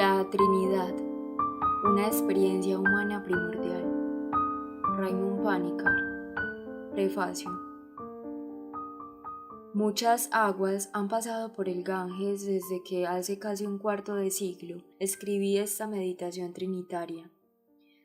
La Trinidad, una experiencia humana primordial. Raymond Panikkar. Prefacio. Muchas aguas han pasado por el Ganges desde que hace casi un cuarto de siglo escribí esta meditación trinitaria.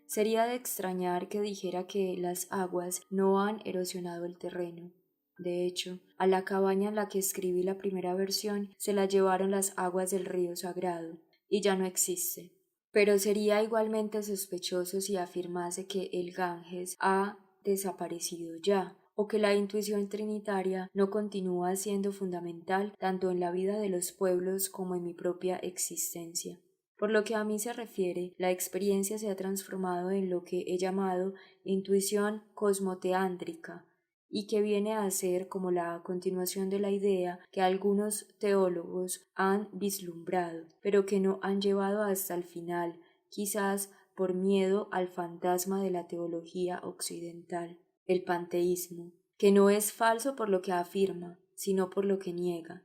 Sería de extrañar que dijera que las aguas no han erosionado el terreno. De hecho, a la cabaña en la que escribí la primera versión se la llevaron las aguas del río sagrado, y ya no existe. Pero sería igualmente sospechoso si afirmase que el Ganges ha desaparecido ya, o que la intuición trinitaria no continúa siendo fundamental tanto en la vida de los pueblos como en mi propia existencia. Por lo que a mí se refiere, la experiencia se ha transformado en lo que he llamado intuición cosmoteántrica, y que viene a ser como la continuación de la idea que algunos teólogos han vislumbrado, pero que no han llevado hasta el final, quizás por miedo al fantasma de la teología occidental, el panteísmo, que no es falso por lo que afirma, sino por lo que niega.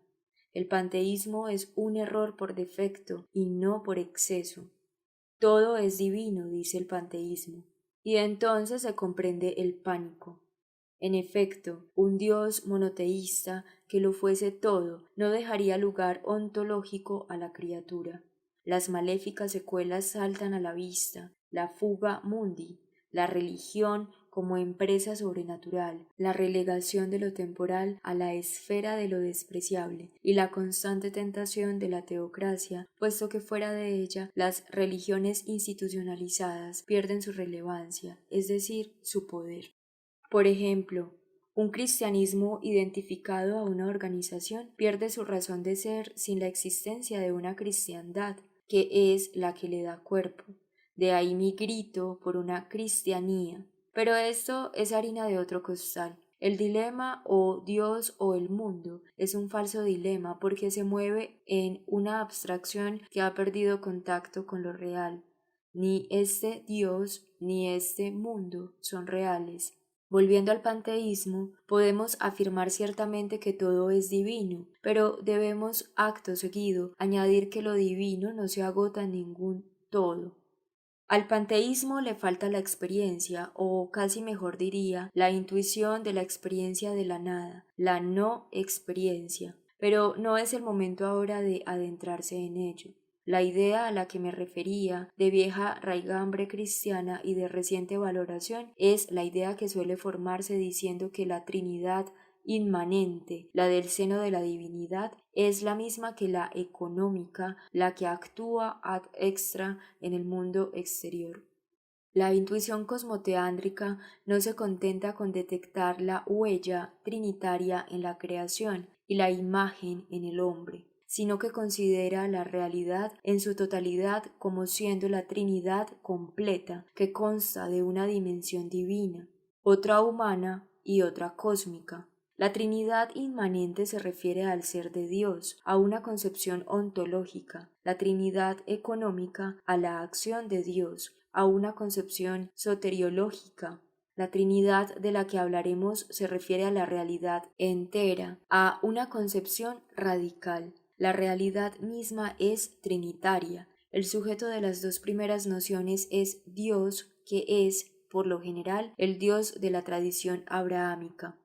El panteísmo es un error por defecto y no por exceso. Todo es divino, dice el panteísmo, y entonces se comprende el pánico. En efecto, un Dios monoteísta que lo fuese todo no dejaría lugar ontológico a la criatura. Las maléficas secuelas saltan a la vista, la fuga mundi, la religión como empresa sobrenatural, la relegación de lo temporal a la esfera de lo despreciable y la constante tentación de la teocracia, puesto que fuera de ella las religiones institucionalizadas pierden su relevancia, es decir, su poder. Por ejemplo, un cristianismo identificado a una organización pierde su razón de ser sin la existencia de una cristiandad, que es la que le da cuerpo. De ahí mi grito por una cristianía. Pero esto es harina de otro costal. El dilema o Dios o el mundo es un falso dilema porque se mueve en una abstracción que ha perdido contacto con lo real. Ni este Dios ni este mundo son reales. Volviendo al panteísmo, podemos afirmar ciertamente que todo es divino, pero debemos acto seguido añadir que lo divino no se agota en ningún todo. Al panteísmo le falta la experiencia, o casi mejor diría, la intuición de la experiencia de la nada, la no experiencia, pero no es el momento ahora de adentrarse en ello. La idea a la que me refería, de vieja raigambre cristiana y de reciente valoración, es la idea que suele formarse diciendo que la Trinidad inmanente, la del seno de la divinidad, es la misma que la económica, la que actúa ad extra en el mundo exterior. La intuición cosmoteándrica no se contenta con detectar la huella trinitaria en la creación y la imagen en el hombre, sino que considera la realidad en su totalidad como siendo la Trinidad completa que consta de una dimensión divina, otra humana y otra cósmica. La Trinidad inmanente se refiere al ser de Dios, a una concepción ontológica, la Trinidad económica a la acción de Dios, a una concepción soteriológica. La Trinidad de la que hablaremos se refiere a la realidad entera, a una concepción radical. La realidad misma es trinitaria. El sujeto de las dos primeras nociones es Dios, que es, por lo general, el Dios de la tradición abrahámica.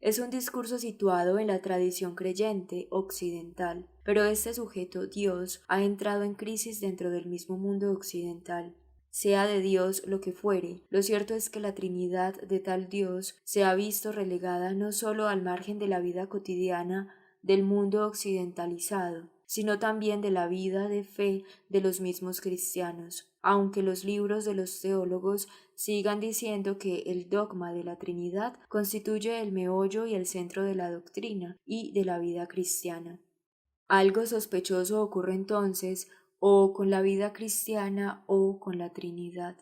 Es un discurso situado en la tradición creyente occidental, pero este sujeto Dios ha entrado en crisis dentro del mismo mundo occidental. Sea de Dios lo que fuere, lo cierto es que la Trinidad de tal Dios se ha visto relegada no sólo al margen de la vida cotidiana del mundo occidentalizado, sino también de la vida de fe de los mismos cristianos, aunque los libros de los teólogos sigan diciendo que el dogma de la Trinidad constituye el meollo y el centro de la doctrina y de la vida cristiana. Algo sospechoso ocurre entonces o con la vida cristiana o con la Trinidad.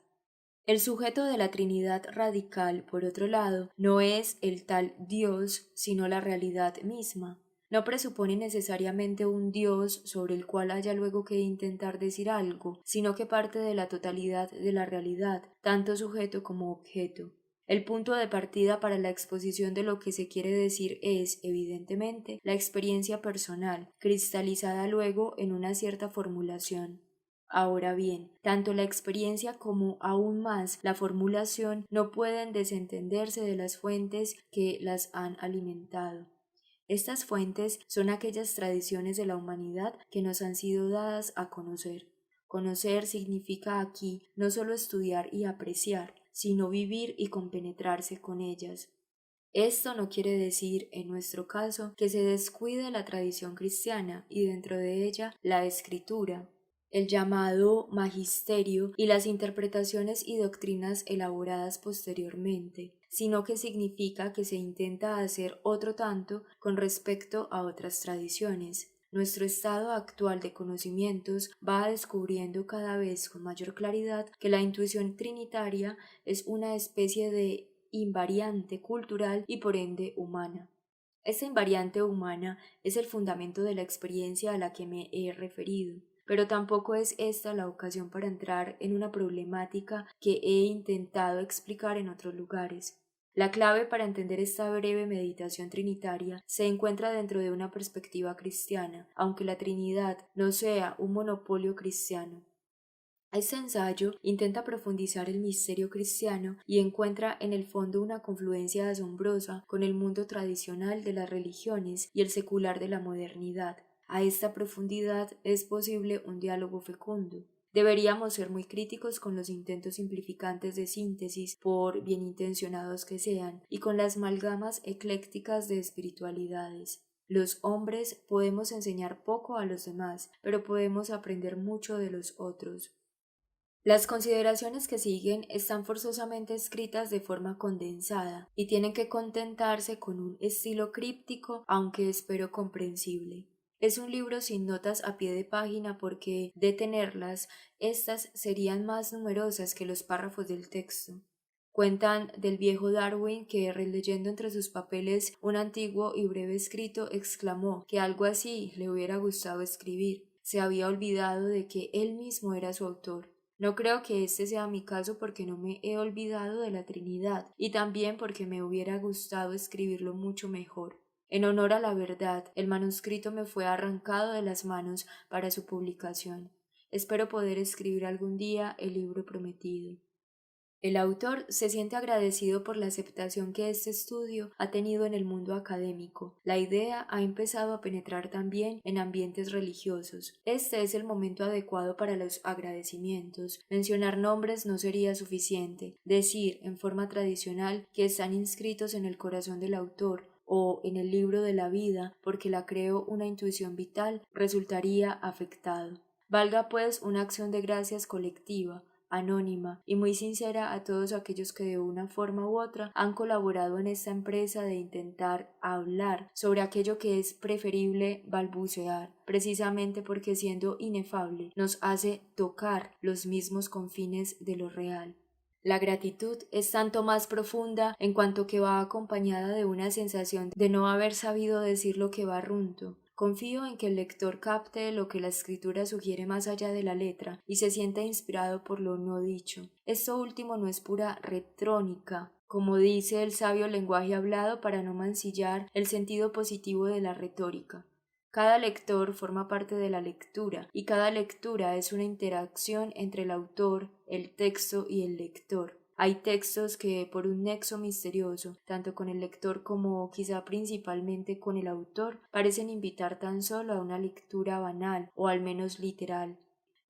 El sujeto de la Trinidad radical, por otro lado, no es el tal Dios, sino la realidad misma. No presupone necesariamente un Dios sobre el cual haya luego que intentar decir algo, sino que parte de la totalidad de la realidad, tanto sujeto como objeto. El punto de partida para la exposición de lo que se quiere decir es, evidentemente, la experiencia personal, cristalizada luego en una cierta formulación. Ahora bien, tanto la experiencia como aún más la formulación no pueden desentenderse de las fuentes que las han alimentado. Estas fuentes son aquellas tradiciones de la humanidad que nos han sido dadas a conocer. Conocer significa aquí no solo estudiar y apreciar, sino vivir y compenetrarse con ellas. Esto no quiere decir, en nuestro caso, que se descuide la tradición cristiana y dentro de ella la escritura, el llamado magisterio y las interpretaciones y doctrinas elaboradas posteriormente, sino que significa que se intenta hacer otro tanto con respecto a otras tradiciones. Nuestro estado actual de conocimientos va descubriendo cada vez con mayor claridad que la intuición trinitaria es una especie de invariante cultural y por ende humana. Esta invariante humana es el fundamento de la experiencia a la que me he referido, pero tampoco es esta la ocasión para entrar en una problemática que he intentado explicar en otros lugares. La clave para entender esta breve meditación trinitaria se encuentra dentro de una perspectiva cristiana, aunque la Trinidad no sea un monopolio cristiano. Este ensayo intenta profundizar el misterio cristiano y encuentra en el fondo una confluencia asombrosa con el mundo tradicional de las religiones y el secular de la modernidad. A esta profundidad es posible un diálogo fecundo. Deberíamos ser muy críticos con los intentos simplificantes de síntesis, por bien intencionados que sean, y con las amalgamas eclécticas de espiritualidades. Los hombres podemos enseñar poco a los demás, pero podemos aprender mucho de los otros. Las consideraciones que siguen están forzosamente escritas de forma condensada y tienen que contentarse con un estilo críptico, aunque espero comprensible. Es un libro sin notas a pie de página porque, de tenerlas, éstas serían más numerosas que los párrafos del texto. Cuentan del viejo Darwin que, releyendo entre sus papeles un antiguo y breve escrito, exclamó que algo así le hubiera gustado escribir. Se había olvidado de que él mismo era su autor. No creo que este sea mi caso porque no me he olvidado de la Trinidad y también porque me hubiera gustado escribirlo mucho mejor. En honor a la verdad, el manuscrito me fue arrancado de las manos para su publicación. Espero poder escribir algún día el libro prometido. El autor se siente agradecido por la aceptación que este estudio ha tenido en el mundo académico. La idea ha empezado a penetrar también en ambientes religiosos. Este es el momento adecuado para los agradecimientos. Mencionar nombres no sería suficiente. Decir, en forma tradicional, que están inscritos en el corazón del autor o en el libro de la vida porque la creó una intuición vital resultaría afectado. Valga pues una acción de gracias colectiva, anónima y muy sincera a todos aquellos que de una forma u otra han colaborado en esta empresa de intentar hablar sobre aquello que es preferible balbucear, precisamente porque siendo inefable nos hace tocar los mismos confines de lo real. La gratitud es tanto más profunda en cuanto que va acompañada de una sensación de no haber sabido decir lo que va runto. Confío en que el lector capte lo que la escritura sugiere más allá de la letra y se sienta inspirado por lo no dicho. Esto último no es pura retrónica, como dice el sabio lenguaje hablado para no mancillar el sentido positivo de la retórica. Cada lector forma parte de la lectura y cada lectura es una interacción entre el autor, el texto y el lector. Hay textos que, por un nexo misterioso, tanto con el lector como quizá principalmente con el autor, parecen invitar tan solo a una lectura banal o al menos literal,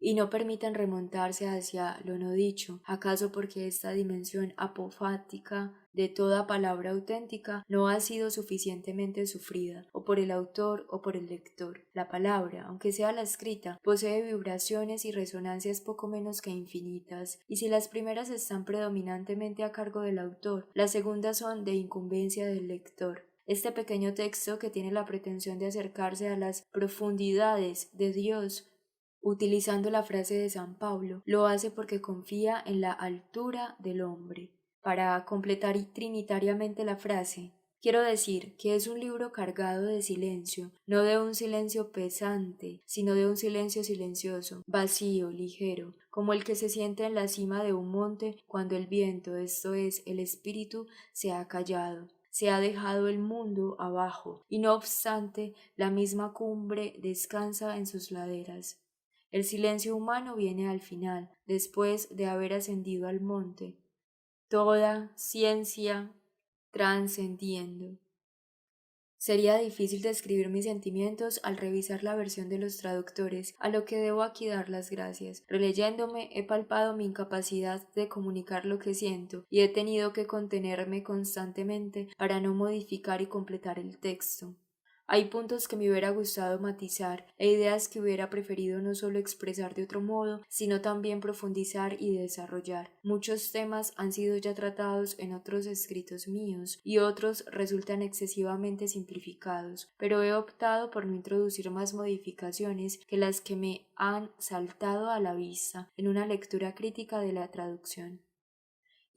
y no permiten remontarse hacia lo no dicho, acaso porque esta dimensión apofática de toda palabra auténtica no ha sido suficientemente sufrida, o por el autor o por el lector. La palabra, aunque sea la escrita, posee vibraciones y resonancias poco menos que infinitas, y si las primeras están predominantemente a cargo del autor, las segundas son de incumbencia del lector. Este pequeño texto, que tiene la pretensión de acercarse a las profundidades de Dios, utilizando la frase de San Pablo, lo hace porque confía en la altura del hombre. Para completar trinitariamente la frase, quiero decir que es un libro cargado de silencio, no de un silencio pesante, sino de un silencio silencioso, vacío, ligero, como el que se siente en la cima de un monte cuando el viento, esto es, el espíritu, se ha callado. Se ha dejado el mundo abajo, y no obstante, la misma cumbre descansa en sus laderas. El silencio humano viene al final, después de haber ascendido al monte. Toda ciencia trascendiendo. Sería difícil describir mis sentimientos al revisar la versión de los traductores, a lo que debo aquí dar las gracias. Releyéndome he palpado mi incapacidad de comunicar lo que siento y he tenido que contenerme constantemente para no modificar y completar el texto. Hay puntos que me hubiera gustado matizar e ideas que hubiera preferido no solo expresar de otro modo, sino también profundizar y desarrollar. Muchos temas han sido ya tratados en otros escritos míos y otros resultan excesivamente simplificados, pero he optado por no introducir más modificaciones que las que me han saltado a la vista en una lectura crítica de la traducción.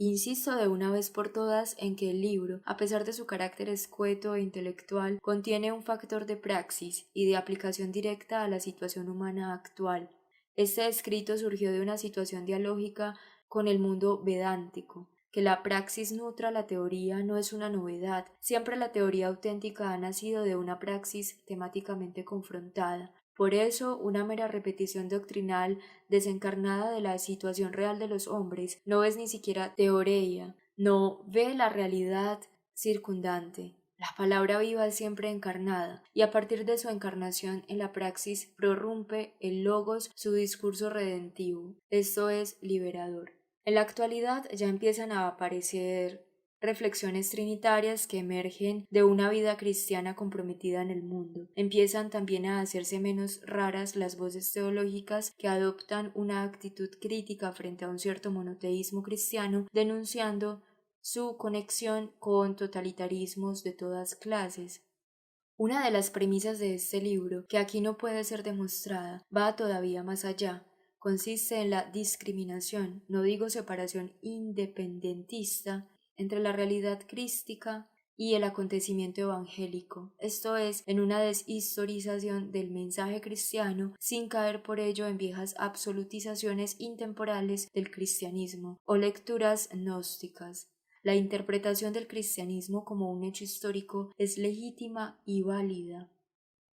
Insisto de una vez por todas en que el libro, a pesar de su carácter escueto e intelectual, contiene un factor de praxis y de aplicación directa a la situación humana actual. Este escrito surgió de una situación dialógica con el mundo vedántico. Que la praxis nutra la teoría no es una novedad. Siempre la teoría auténtica ha nacido de una praxis temáticamente confrontada. Por eso, una mera repetición doctrinal desencarnada de la situación real de los hombres no es ni siquiera teoreia, no ve la realidad circundante. La palabra viva es siempre encarnada, y a partir de su encarnación en la praxis prorrumpe el logos su discurso redentivo, esto es liberador. En la actualidad ya empiezan a aparecer reflexiones trinitarias que emergen de una vida cristiana comprometida en el mundo. Empiezan también a hacerse menos raras las voces teológicas que adoptan una actitud crítica frente a un cierto monoteísmo cristiano, denunciando su conexión con totalitarismos de todas clases. Una de las premisas de este libro, que aquí no puede ser demostrada, va todavía más allá. Consiste en la discriminación, no digo separación independentista, entre la realidad crística y el acontecimiento evangélico, esto es, en una deshistorización del mensaje cristiano sin caer por ello en viejas absolutizaciones intemporales del cristianismo o lecturas gnósticas. La interpretación del cristianismo como un hecho histórico es legítima y válida.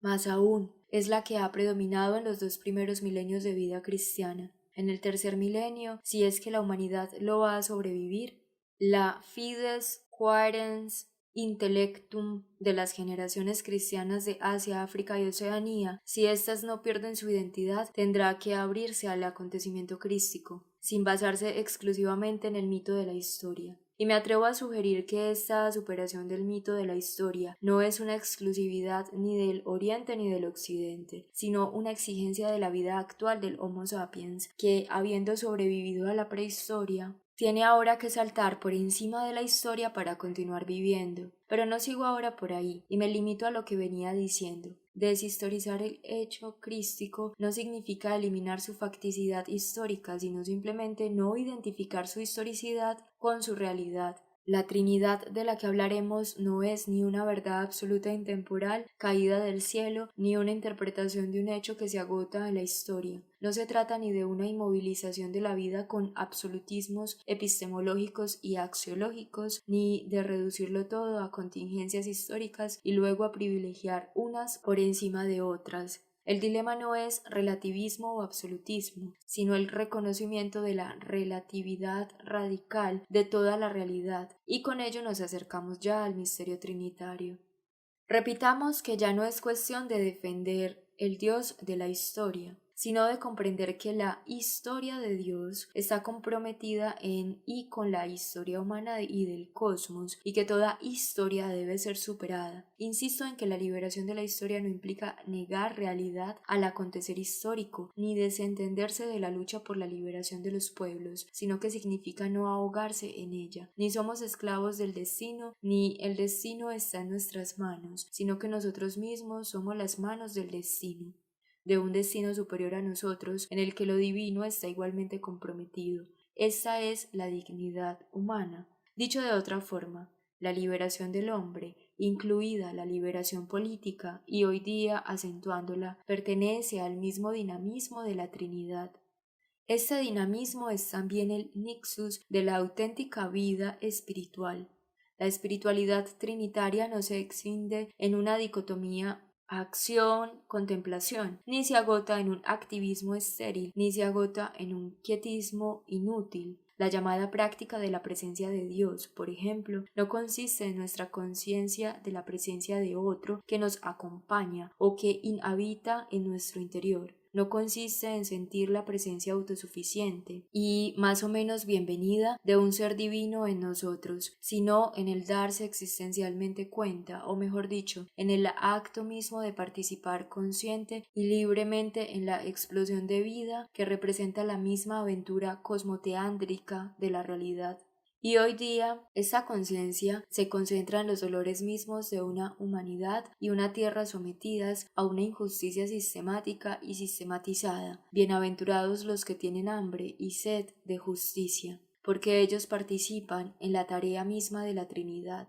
Más aún, es la que ha predominado en los 2 primeros milenios de vida cristiana. En el tercer milenio, si es que la humanidad lo va a sobrevivir, la fides quaerens intellectum de las generaciones cristianas de Asia, África y Oceanía, si éstas no pierden su identidad, tendrá que abrirse al acontecimiento crístico, sin basarse exclusivamente en el mito de la historia. Y me atrevo a sugerir que esta superación del mito de la historia no es una exclusividad ni del Oriente ni del Occidente, sino una exigencia de la vida actual del Homo sapiens, que, habiendo sobrevivido a la prehistoria, tiene ahora que saltar por encima de la historia para continuar viviendo. Pero no sigo ahora por ahí, y me limito a lo que venía diciendo. Deshistorizar el hecho crístico no significa eliminar su facticidad histórica, sino simplemente no identificar su historicidad con su realidad. La Trinidad de la que hablaremos no es ni una verdad absoluta e intemporal caída del cielo, ni una interpretación de un hecho que se agota en la historia. No se trata ni de una inmovilización de la vida con absolutismos epistemológicos y axiológicos, ni de reducirlo todo a contingencias históricas y luego a privilegiar unas por encima de otras. El dilema no es relativismo o absolutismo, sino el reconocimiento de la relatividad radical de toda la realidad, y con ello nos acercamos ya al misterio trinitario. Repitamos que ya no es cuestión de defender el Dios de la historia, sino de comprender que la historia de Dios está comprometida en y con la historia humana y del cosmos, y que toda historia debe ser superada. Insisto en que la liberación de la historia no implica negar realidad al acontecer histórico, ni desentenderse de la lucha por la liberación de los pueblos, sino que significa no ahogarse en ella. Ni somos esclavos del destino, ni el destino está en nuestras manos, sino que nosotros mismos somos las manos del destino, de un destino superior a nosotros, en el que lo divino está igualmente comprometido. Esta es la dignidad humana. Dicho de otra forma, la liberación del hombre, incluida la liberación política y hoy día acentuándola, pertenece al mismo dinamismo de la Trinidad. Este dinamismo es también el nixus de la auténtica vida espiritual. La espiritualidad trinitaria no se extiende en una dicotomía acción, contemplación, ni se agota en un activismo estéril, ni se agota en un quietismo inútil. La llamada práctica de la presencia de Dios, por ejemplo, no consiste en nuestra conciencia de la presencia de otro que nos acompaña o que inhabita en nuestro interior. No consiste en sentir la presencia autosuficiente y más o menos bienvenida de un ser divino en nosotros, sino en el darse existencialmente cuenta, o mejor dicho, en el acto mismo de participar consciente y libremente en la explosión de vida que representa la misma aventura cosmoteándrica de la realidad. Y hoy día esta conciencia se concentra en los dolores mismos de una humanidad y una tierra sometidas a una injusticia sistemática y sistematizada. Bienaventurados los que tienen hambre y sed de justicia, porque ellos participan en la tarea misma de la Trinidad.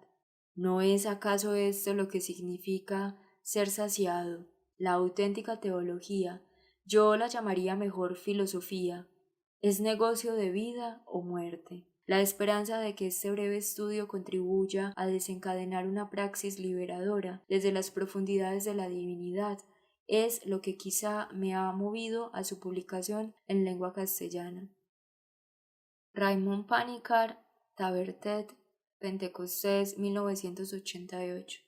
¿No es acaso esto lo que significa ser saciado? La auténtica teología, yo la llamaría mejor filosofía, es negocio de vida o muerte. La esperanza de que este breve estudio contribuya a desencadenar una praxis liberadora desde las profundidades de la divinidad es lo que quizá me ha movido a su publicación en lengua castellana. Raymond Panikkar, Tabertet, Pentecostés, 1988.